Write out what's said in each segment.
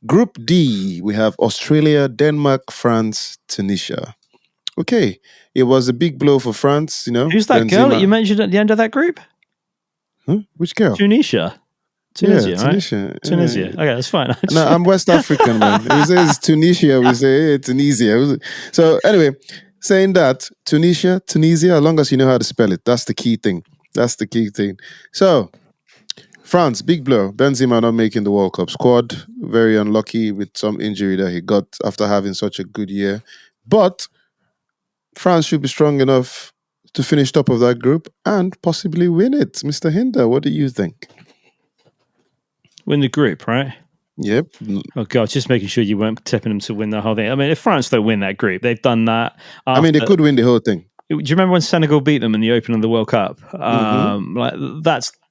Group D, we have Australia, Denmark, France, Tunisia. Okay, it was a big blow for France, Who's that girl that you mentioned at the end of that group? Huh? Which girl? Tunisia, Tunisia. right? Tunisia. Okay, that's fine. No, I'm West African, man. We say it's Tunisia, we say hey, Tunisia. So anyway, saying that, Tunisia, as long as you know how to spell it, that's the key thing. So, France, big blow. Benzema not making the World Cup squad. Very unlucky with some injury that he got after having such a good year. But France should be strong enough to finish top of that group and possibly win it. Mr. Hinder, what do you think? Win the group, right? Yep. Oh, God, just making sure you weren't tipping them to win the whole thing. I mean, if France don't win that group, they've done that. They could win the whole thing. Do you remember when Senegal beat them in the opening of the World Cup? Like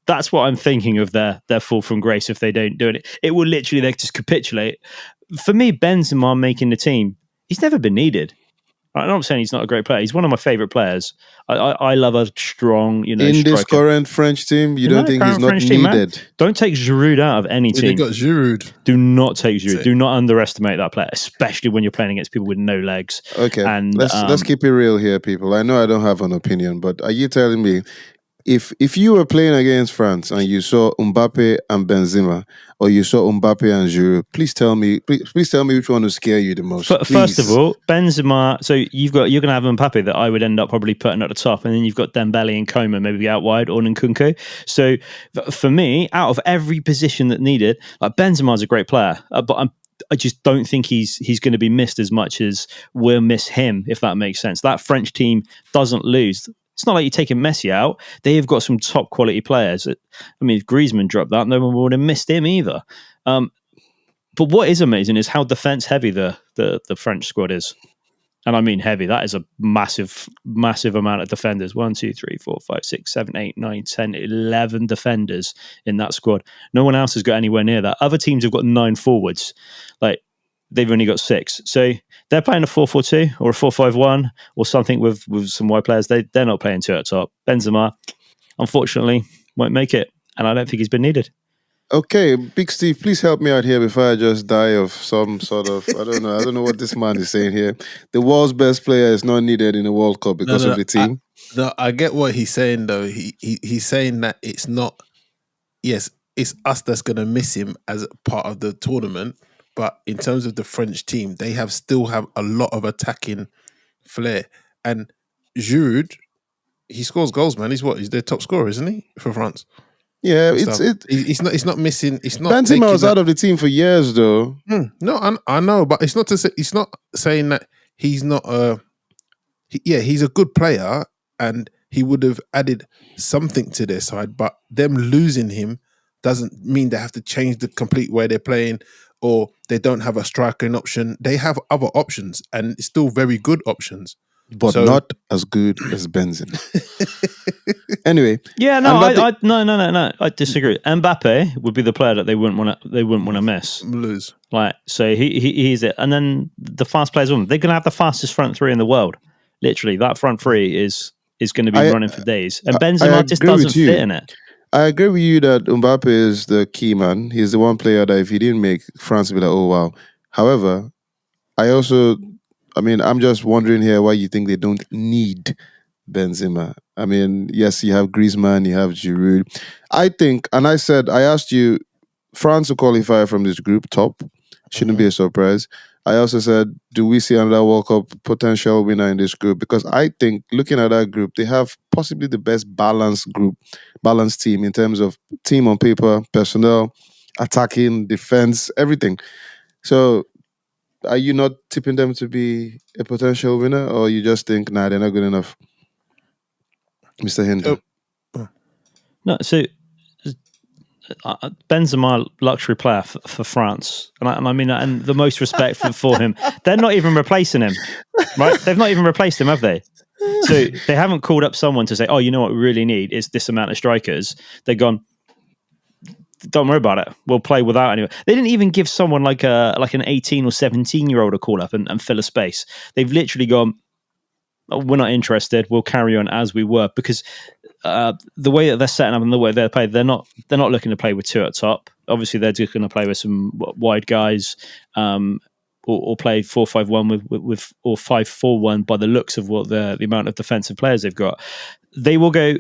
that's what I'm thinking of their fall from grace if they don't do it. It will literally, they just capitulate. For me, Benzema making the team, he's never been needed. I'm not saying he's not a great player. He's one of my favourite players. I love a strong, in striker. This current French team, you don't think he's not French needed? Team, don't take Giroud out of any team. They got Giroud. Do not take Giroud. Do not underestimate that player, especially when you're playing against people with no legs. Okay, and let's keep it real here, people. I know I don't have an opinion, but are you telling me if you were playing against France and you saw Mbappe and Benzema, or you saw Mbappe and Giroud, please tell me which one will scare you the most. First of all, Benzema. So you're going to have Mbappe that I would end up probably putting at the top, and then you've got Dembele and Coman maybe out wide, or Nkunku. So for me, out of every position that needed, like Benzema's a great player, but I just don't think he's going to be missed as much as we'll miss him, if that makes sense. That French team doesn't lose. It's not like you're taking Messi out. They have got some top quality players. I mean, if Griezmann dropped that, no one would have missed him either. But what is amazing is how defense heavy the French squad is. And I mean heavy. That is a massive, massive amount of defenders. 1, 2, 3, 4, 5, 6, 7, 8, 9, 10, 11 defenders in that squad. No one else has got anywhere near that. Other teams have got 9 forwards. Like, they've only got 6. So they're playing a 4-4-2 or a 4-5-1 or something with some wide players. They're not playing 2 at top. Benzema, unfortunately, won't make it. And I don't think he's been needed. Okay, Big Steve, please help me out here before I just die of some sort of, I don't know what this man is saying here. The world's best player is not needed in the World Cup because of the team. I get what he's saying, though. He's saying that it's not, yes, it's us that's going to miss him as part of the tournament. But in terms of the French team, they still have a lot of attacking flair. And Giroud, he scores goals, man. He's their top scorer, isn't he, for France? Yeah, it's not missing. It's not. Benzema was out of the team for years, though. No, I know, but it's not to say. It's not saying that he's not he's a good player, and he would have added something to their side. But them losing him doesn't mean they have to change the complete way they're playing, or they don't have a striking option. They have other options, and it's still very good options. But not as good as Benzema. Anyway. Yeah, no, I disagree. Mbappe would be the player that they wouldn't want to miss. Lose. Like, so he's it. And then the fast players on. They're going to have the fastest front three in the world. Literally, that front three is going to be running for days. And Benzema just doesn't fit in it. I agree with you that Mbappe is the key man. He's the one player that if he didn't make, France would be like, oh, wow. However, I'm just wondering here why you think they don't need Benzema. I mean, yes, you have Griezmann, you have Giroud. I think, and I asked you, France will qualify from this group top. Shouldn't be a surprise. I also said, do we see another World Cup potential winner in this group? Because I think, looking at that group, they have possibly the best balanced team in terms of team on paper, personnel, attacking, defense, everything. So, are you not tipping them to be a potential winner, or you just think, nah, they're not good enough? Mr. Hinder. No, so Benzema, luxury player for France, and I mean, and the most respect for him. They're not even replacing him, right? They've not even replaced him, have they? So they haven't called up someone to say, oh, you know what we really need is this amount of strikers. They've gone, don't worry about it. We'll play without anyone. They didn't even give someone like an 18 or 17-year-old a call up and fill a space. They've literally gone, oh, we're not interested. We'll carry on as we were. Because the way that they're setting up and the way they're playing, they're not looking to play with two at top. Obviously, they're just going to play with some wide guys, or play 4-5-1 with or 5-4-1 by the looks of what the amount of defensive players they've got. They will go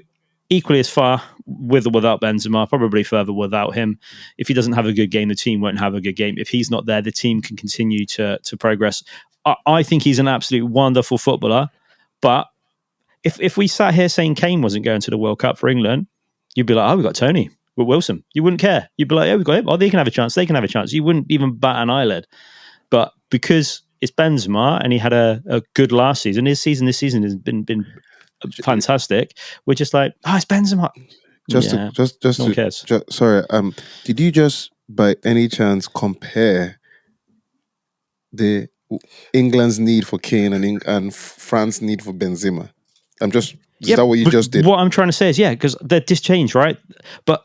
equally as far with or without Benzema, probably further without him. If he doesn't have a good game, the team won't have a good game. If he's not there, the team can continue to progress. I think he's an absolute wonderful footballer, but if we sat here saying Kane wasn't going to the World Cup for England, you'd be like, oh, we got Tony with Wilson. You wouldn't care. You'd be like, oh, we got him. Oh, they can have a chance. They can have a chance. You wouldn't even bat an eyelid. But because it's Benzema and he had a good last season, this season has been fantastic. We're just like, oh, it's Benzema. No one cares. Sorry. Did you just by any chance compare the England's need for Kane and France's need for Benzema? Is that what you just did? What I'm trying to say is, because they're dischanged, right? But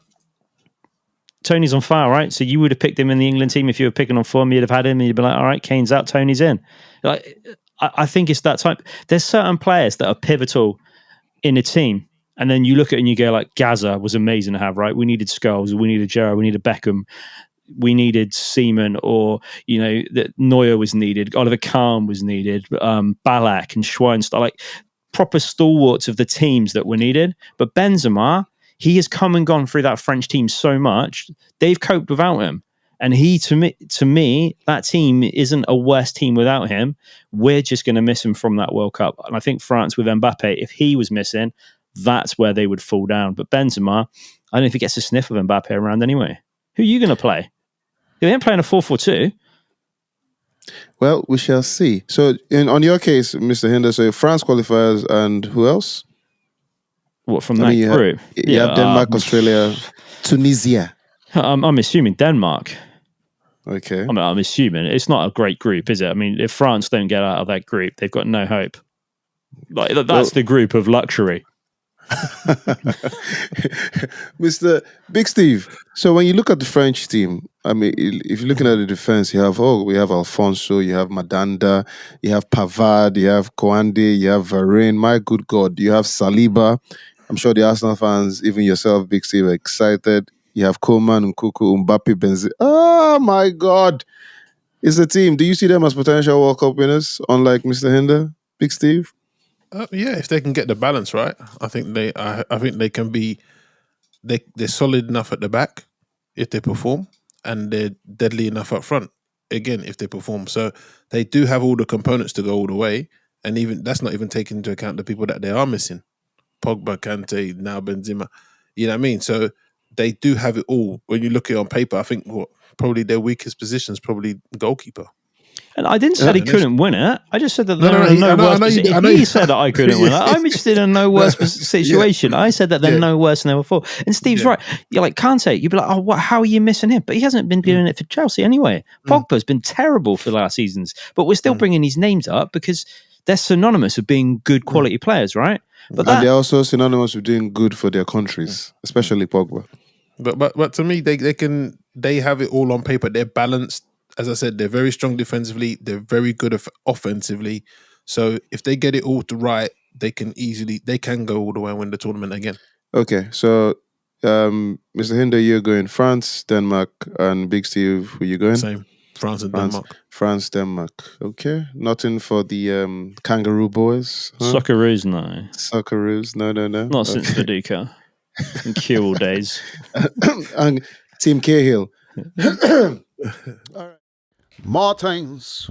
Tony's on fire, right? So you would have picked him in the England team if you were picking on form. You'd have had him, and you'd be like, all right, Kane's out, Tony's in. Like, I think it's that type. There's certain players that are pivotal in a team, and then you look at it and you go like, Gaza was amazing to have, right? We needed Scholes, we needed Gerrard, we needed Beckham, we needed Seaman, or that Neuer was needed, Oliver Kahn was needed, Ballack and Schweinsteiger, like proper stalwarts of the teams that were needed. But Benzema, he has come and gone through that French team so much, they've coped without him. And he, to me, that team isn't a worse team without him. We're just going to miss him from that World Cup. And I think France with Mbappe, if he was missing, that's where they would fall down. But Benzema, I don't know if he gets a sniff of Mbappe around anyway. Who are you going to play? They ain't playing a 4-4-2. Well, we shall see. So, on your case, Mr. Hinder, so France qualifiers and who else? What, from that group? You have Denmark, Australia, Tunisia. I'm assuming Denmark. Okay. I'm assuming. It's not a great group, is it? I mean, if France don't get out of that group, they've got no hope. Like that's the group of luxury. Mr. Big Steve, so when you look at the French team, I mean, if you're looking at the defense, we have Alfonso, you have Madanda, you have Pavard, you have Koande, you have Varane. My good God, you have Saliba. I'm sure the Arsenal fans, even yourself, Big Steve, are excited. You have Coman, Nkunku, Mbappe, Benzema. Oh my God. It's a team. Do you see them as potential World Cup winners, unlike Mr. Hinder, Big Steve? If they can get the balance right, I think they can be. They're solid enough at the back if they perform, and they're deadly enough up front. Again, if they perform, so they do have all the components to go all the way, and even that's not even taking into account the people that they are missing: Pogba, Kante, now Benzema. You know what I mean? So they do have it all. When you look at it on paper, I think probably their weakest position is probably goalkeeper. And I didn't say he couldn't win it. I just said that there are no worse position. He said that I couldn't win it. I'm just in a no worse situation. I said that they're no worse than they were before. And Steve's right. You're like, Kante, you'd be like, oh, how are you missing him? But he hasn't been doing it for Chelsea anyway. Pogba's been terrible for the last seasons. But we're still bringing these names up because they're synonymous with being good quality players, right? And they're also synonymous with doing good for their countries, especially Pogba. But to me, they have it all on paper. They're balanced. As I said, they're very strong defensively. They're very good offensively. So if they get it all right, they can go all the way and win the tournament again. Okay, so Mr. Hinder, you're going France, Denmark, and Big Steve, who you going? Same, France and Denmark. France, Denmark. Okay, nothing for the Kangaroo boys. Huh? Socceroos, no. Socceroos, no. Not since Viduka and Kewell days. And Team Cahill. All right. More things